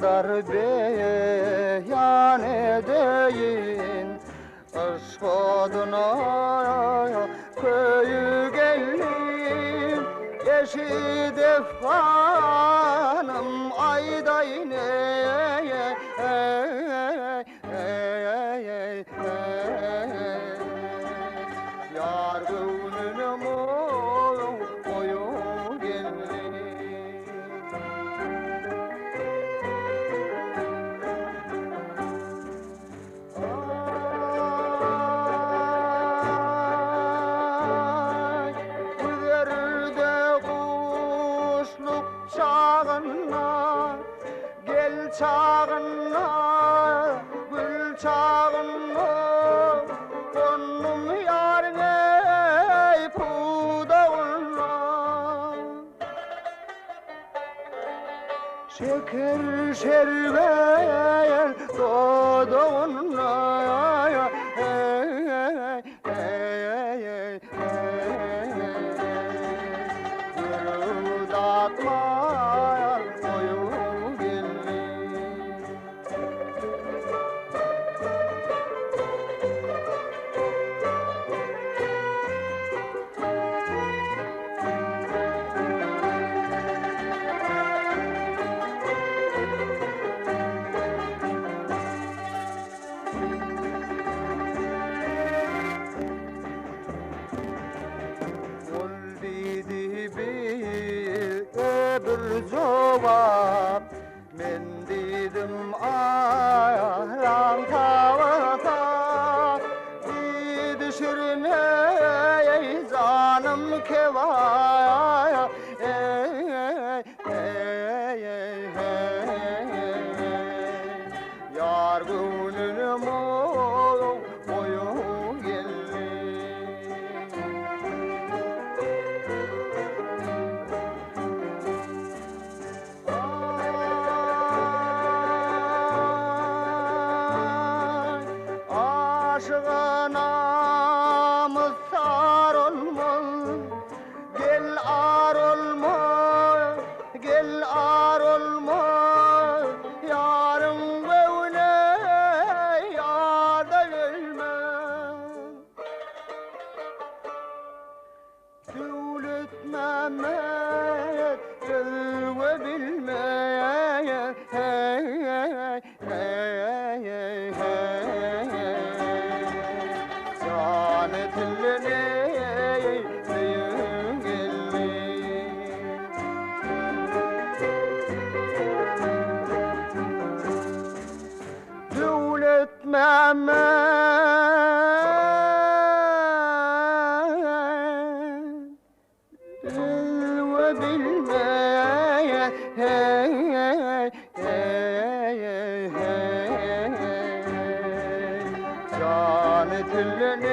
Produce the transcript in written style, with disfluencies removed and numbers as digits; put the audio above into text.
kadar beyan edeyim. Aşk oduna köyü geldim, yeşil defanım ayda ine. Yar gönlüm oyu geldim. Çağına, gel çağına, gül çağına, konum yarine pudağına. Şeker şerbet dodağına. Bir cevap men dedim aran tavata dedi şirine canım kevaya yar gönlüm oyu geldi. Aşığına mısar olma, gel ar olma, gel ar olma, yarın böyle yarda ölme. Devlet Mehmet ölme bilmeye. Devlet Mehmet ve bilmeye can etilleni